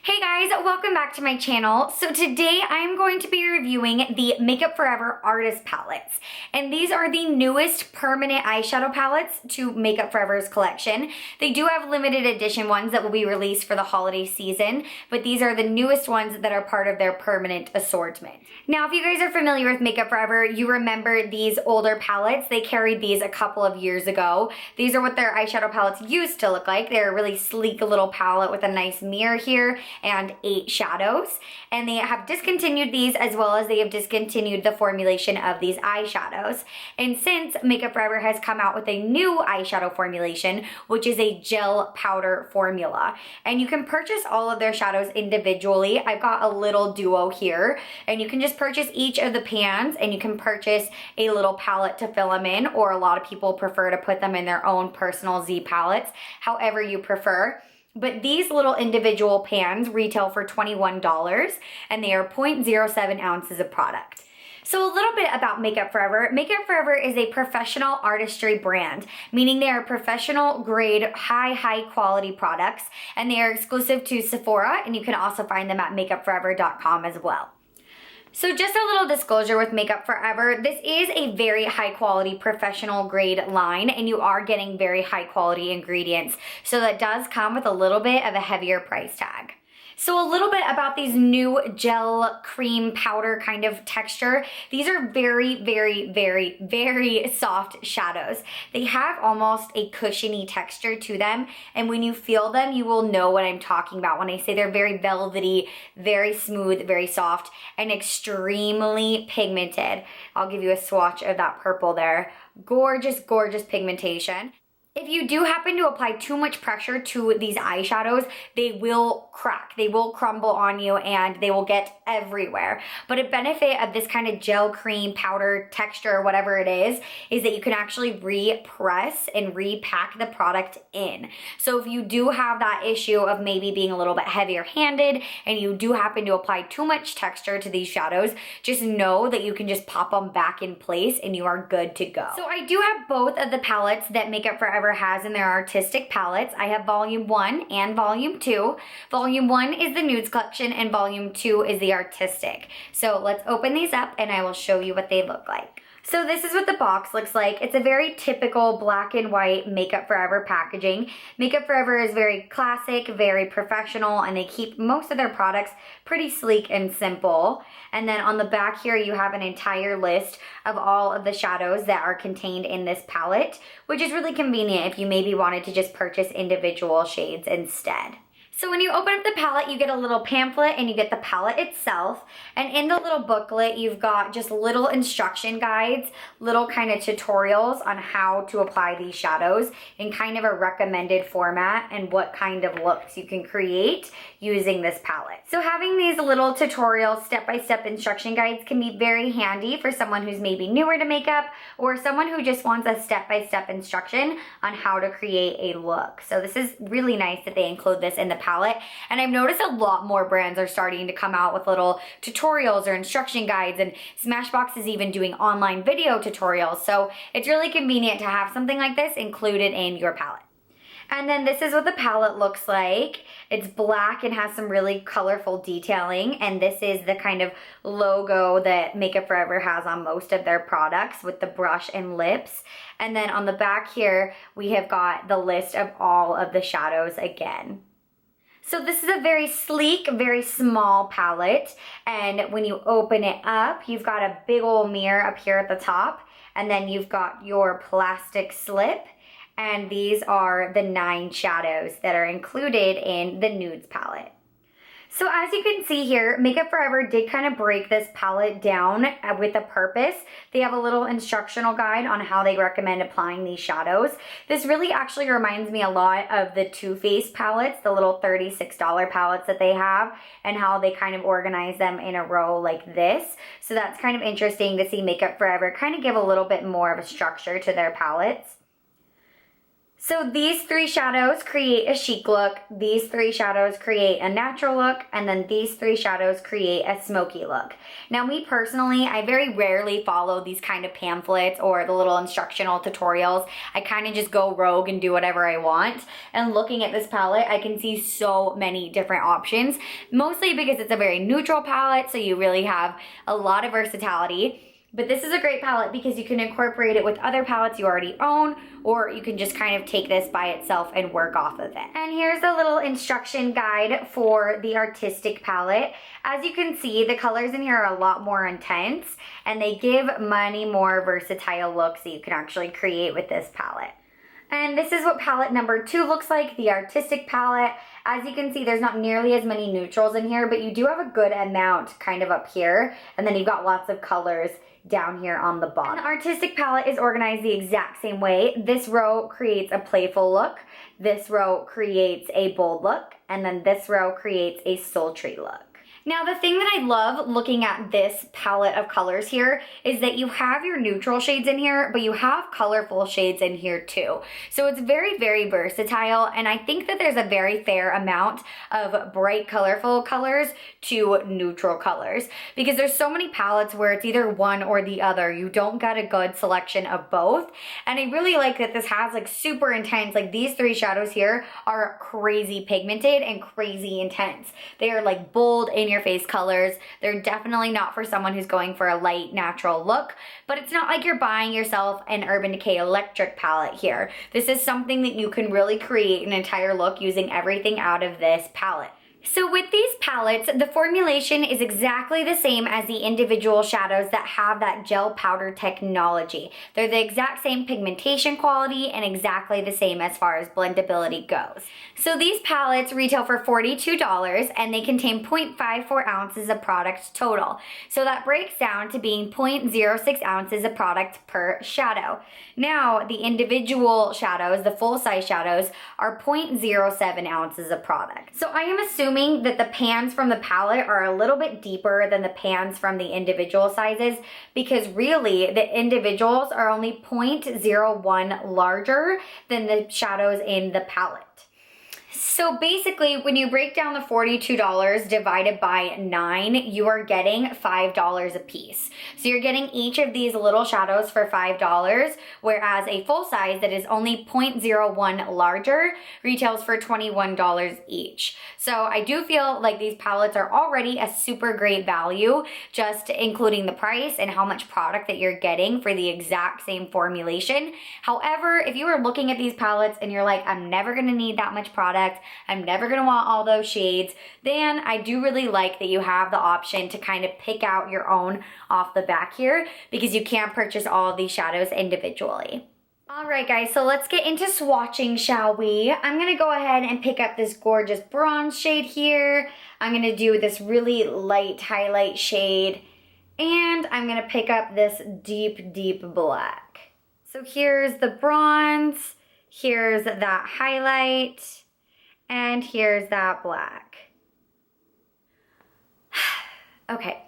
Hey guys, welcome back to my channel. So today I'm going to be reviewing the Makeup Forever Artist Palettes. And these are the newest permanent eyeshadow palettes to Makeup Forever's collection. They do have limited edition ones that will be released for the holiday season, but these are the newest ones that are part of their permanent assortment. Now, if you guys are familiar with Makeup Forever, you remember these older palettes. They carried these a couple of years ago. These are what their eyeshadow palettes used to look like. They're a really sleek little palette with a nice mirror here and 8 shadows, and they have discontinued these as well as they have discontinued the formulation of these eyeshadows. And since Makeup Forever has come out with a new eyeshadow formulation, which is a gel powder formula, and you can purchase all of their shadows individually. I've got a little duo here, and you can just purchase each of the pans, and you can purchase a little palette to fill them in, or a lot of people prefer to put them in their own personal Z palettes, however you prefer. But these little individual pans retail for $21, and they are 0.07 ounces of product. So a little bit about Makeup Forever. Makeup Forever is a professional artistry brand, meaning they are professional grade, high quality products, and they are exclusive to Sephora, and you can also find them at makeupforever.com as well. So just a little disclosure with Makeup Forever, this is a very high quality professional grade line, and you are getting very high quality ingredients. So that does come with a little bit of a heavier price tag. So a little bit about these new gel cream powder kind of texture. These are very soft shadows. They have almost a cushiony texture to them, and when you feel them, you will know what I'm talking about when I say they're very velvety, very smooth, very soft, and extremely pigmented. I'll give you a swatch of that purple there. Gorgeous, gorgeous pigmentation. If you do happen to apply too much pressure to these eyeshadows, they will crack, they will crumble on you, and they will get everywhere. But a benefit of this kind of gel cream powder texture, whatever it is that you can actually repress and repack the product in. So if you do have that issue of maybe being a little bit heavier handed and you do happen to apply too much texture to these shadows, just know that you can just pop them back in place and you are good to go. So I do have both of the palettes that Makeup Forever has in their artistic palettes. I have volume 1 and volume 2. Volume 1 is the nudes collection and volume 2 is the artistic. So let's open these up and I will show you what they look like. So this is what the box looks like. It's a very typical black and white Makeup Forever packaging. Makeup Forever is very classic, very professional, and they keep most of their products pretty sleek and simple. And then on the back here, you have an entire list of all of the shadows that are contained in this palette, which is really convenient if you maybe wanted to just purchase individual shades instead. So when you open up the palette, you get a little pamphlet and you get the palette itself. And in the little booklet, you've got just little instruction guides, little kind of tutorials on how to apply these shadows in kind of a recommended format and what kind of looks you can create using this palette. So having these little tutorial step-by-step instruction guides can be very handy for someone who's maybe newer to makeup or someone who just wants a step-by-step instruction on how to create a look. So this is really nice that they include this in the palette, and I've noticed a lot more brands are starting to come out with little tutorials or instruction guides, and Smashbox is even doing online video tutorials, so it's really convenient to have something like this included in your palette. And then this is what the palette looks like. It's black and has some really colorful detailing, and this is the kind of logo that Makeup Forever has on most of their products with the brush and lips. And then on the back here, we have got the list of all of the shadows again. So this is a very sleek, very small palette, and when you open it up, you've got a big old mirror up here at the top, and then you've got your plastic slip, and these are the 9 shadows that are included in the nudes palette. So as you can see here, Makeup Forever did kind of break this palette down with a purpose. They have a little instructional guide on how they recommend applying these shadows. This really actually reminds me a lot of the Too Faced palettes, the little $36 palettes that they have, and how they kind of organize them in a row like this. So that's kind of interesting to see Makeup Forever kind of give a little bit more of a structure to their palettes. So these three shadows create a chic look, these three shadows create a natural look, and then these three shadows create a smoky look. Now me personally, I very rarely follow these kind of pamphlets or the little instructional tutorials. I kind of just go rogue and do whatever I want. And looking at this palette, I can see so many different options, mostly because it's a very neutral palette, so you really have a lot of versatility. But this is a great palette because you can incorporate it with other palettes you already own, or you can just kind of take this by itself and work off of it. And here's a little instruction guide for the artistic palette. As you can see, the colors in here are a lot more intense, and they give many more versatile looks that you can actually create with this palette. And this is what palette number 2 looks like, the artistic palette. As you can see, there's not nearly as many neutrals in here, but you do have a good amount kind of up here, and then you've got lots of colors down here on the bottom. And the artistic palette is organized the exact same way. This row creates a playful look, this row creates a bold look, and then this row creates a sultry look. Now, the thing that I love looking at this palette of colors here is that you have your neutral shades in here, but you have colorful shades in here too. So it's very, very versatile, and I think that there's a very fair amount of bright, colorful colors to neutral colors, because there's so many palettes where it's either one or the other. You don't get a good selection of both, and I really like that this has like super intense, like these three shadows here are crazy pigmented and crazy intense. They are like bold in your face colors. They're definitely not for someone who's going for a light natural look, but it's not like you're buying yourself an Urban Decay electric palette here. This is something that you can really create an entire look using everything out of this palette. So with these palettes, the formulation is exactly the same as the individual shadows that have that gel powder technology. They're the exact same pigmentation quality and exactly the same as far as blendability goes. So these palettes retail for $42 and they contain 0.54 ounces of product total. So that breaks down to being 0.06 ounces of product per shadow. Now, the individual shadows, the full-size shadows, are 0.07 ounces of product. So I am assuming that the pans from the palette are a little bit deeper than the pans from the individual sizes, because really the individuals are only 0.01 larger than the shadows in the palette. So basically, when you break down the $42 divided by 9, you are getting $5 a piece. So you're getting each of these little shadows for $5, whereas a full size that is only 0.01 larger retails for $21 each. So I do feel like these palettes are already a super great value, just including the price and how much product that you're getting for the exact same formulation. However, if you are looking at these palettes and you're like, I'm never gonna need that much product, I'm never gonna want all those shades, then I do really like that you have the option to kind of pick out your own off the back here, because you can't purchase all of these shadows individually. All right, guys, so let's get into swatching, shall we? I'm gonna go ahead and pick up this gorgeous bronze shade here. I'm gonna do this really light highlight shade, and I'm gonna pick up this deep, deep black. So here's the bronze, here's that highlight, and here's that black. Okay.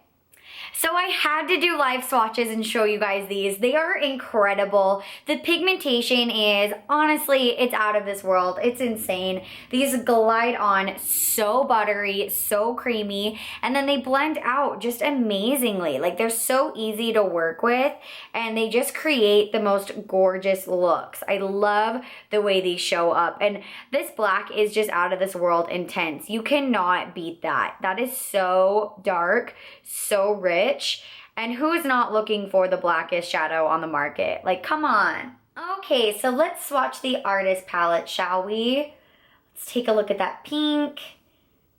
So I had to do live swatches and show you guys these. They are incredible. The pigmentation is, honestly, it's out of this world. It's insane. These glide on so buttery, so creamy, and then they blend out just amazingly. Like, they're so easy to work with, and they just create the most gorgeous looks. I love the way these show up, and this black is just out of this world intense. You cannot beat that. That is so dark, so rich. And who's not looking for the blackest shadow on the market? Like, come on. Okay, so let's swatch the artist palette, shall we? Let's take a look at that pink,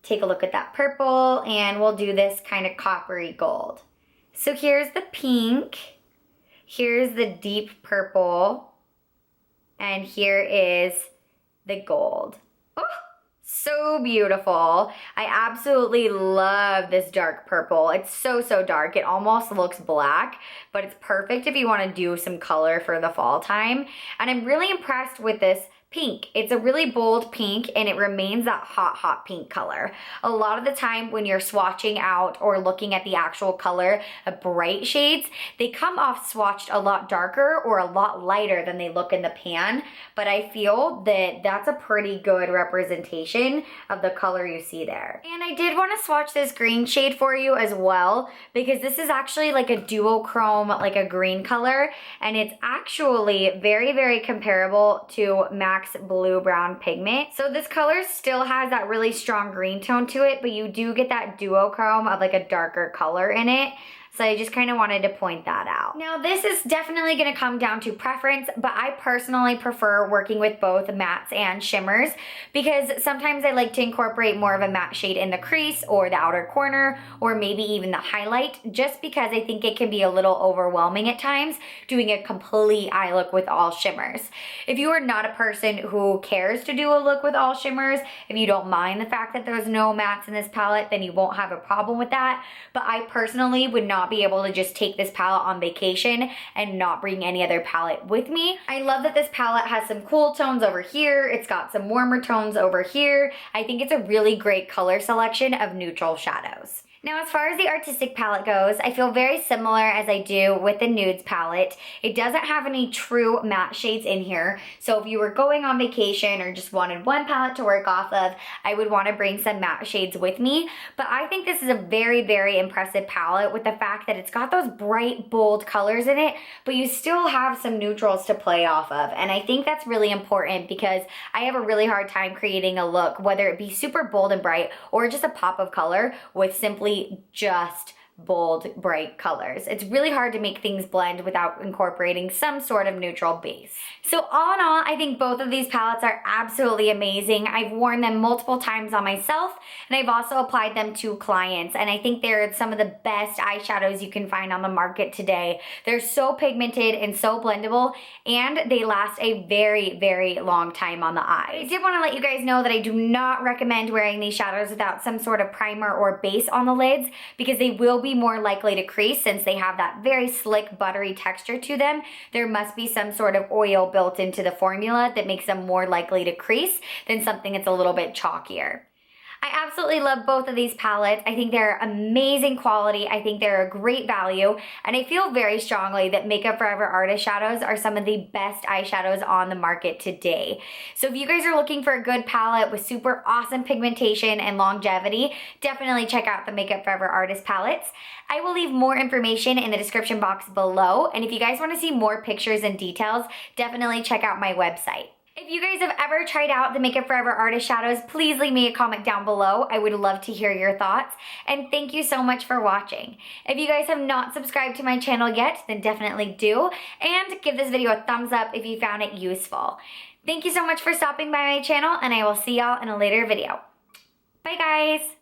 take a look at that purple, and we'll do this kind of coppery gold. So here's the pink, here's the deep purple, and here is the gold. Oh! So beautiful. I absolutely love this dark purple. It's so, so dark. It almost looks black, but it's perfect if you want to do some color for the fall time. And I'm really impressed with this pink. It's a really bold pink and it remains that hot pink color. A lot of the time when you're swatching out or looking at the actual color of bright shades, they come off swatched a lot darker or a lot lighter than they look in the pan, but I feel that that's a pretty good representation of the color you see there. And I did want to swatch this green shade for you as well, because this is actually like a duochrome, like a green color, and it's actually very, very comparable to MAC Blue Brown Pigment. So this color still has that really strong green tone to it, but you do get that duochrome of like a darker color in it. So I just kind of wanted to point that out. Now this is definitely going to come down to preference, but I personally prefer working with both mattes and shimmers because sometimes I like to incorporate more of a matte shade in the crease or the outer corner or maybe even the highlight, just because I think it can be a little overwhelming at times doing a complete eye look with all shimmers. If you are not a person who cares to do a look with all shimmers, if you don't mind the fact that there's no mattes in this palette, then you won't have a problem with that. But I personally would not be able to just take this palette on vacation and not bring any other palette with me. I love that this palette has some cool tones over here. It's got some warmer tones over here. I think it's a really great color selection of neutral shadows. Now, as far as the artistic palette goes, I feel very similar as I do with the nudes palette. It doesn't have any true matte shades in here, so if you were going on vacation or just wanted one palette to work off of, I would want to bring some matte shades with me. But I think this is a very, very impressive palette with the fact that it's got those bright, bold colors in it, but you still have some neutrals to play off of. And I think that's really important because I have a really hard time creating a look, whether it be super bold and bright or just a pop of color with simply just bold, bright colors. It's really hard to make things blend without incorporating some sort of neutral base. So all in all, I think both of these palettes are absolutely amazing. I've worn them multiple times on myself, and I've also applied them to clients, and I think they're some of the best eyeshadows you can find on the market today. They're so pigmented and so blendable, and they last a very, very long time on the eye. I did want to let you guys know that I do not recommend wearing these shadows without some sort of primer or base on the lids, because they will be more likely to crease since they have that very slick, buttery texture to them. There must be some sort of oil built into the formula that makes them more likely to crease than something that's a little bit chalkier. I absolutely love both of these palettes. I think they're amazing quality. I think they're a great value. And I feel very strongly that Makeup Forever Artist shadows are some of the best eyeshadows on the market today. So if you guys are looking for a good palette with super awesome pigmentation and longevity, definitely check out the Makeup Forever Artist palettes. I will leave more information in the description box below. And if you guys want to see more pictures and details, definitely check out my website. If you guys have ever tried out the Makeup Forever Artist shadows, please leave me a comment down below. I would love to hear your thoughts. And thank you so much for watching. If you guys have not subscribed to my channel yet, then definitely do. And give this video a thumbs up if you found it useful. Thank you so much for stopping by my channel, and I will see y'all in a later video. Bye guys!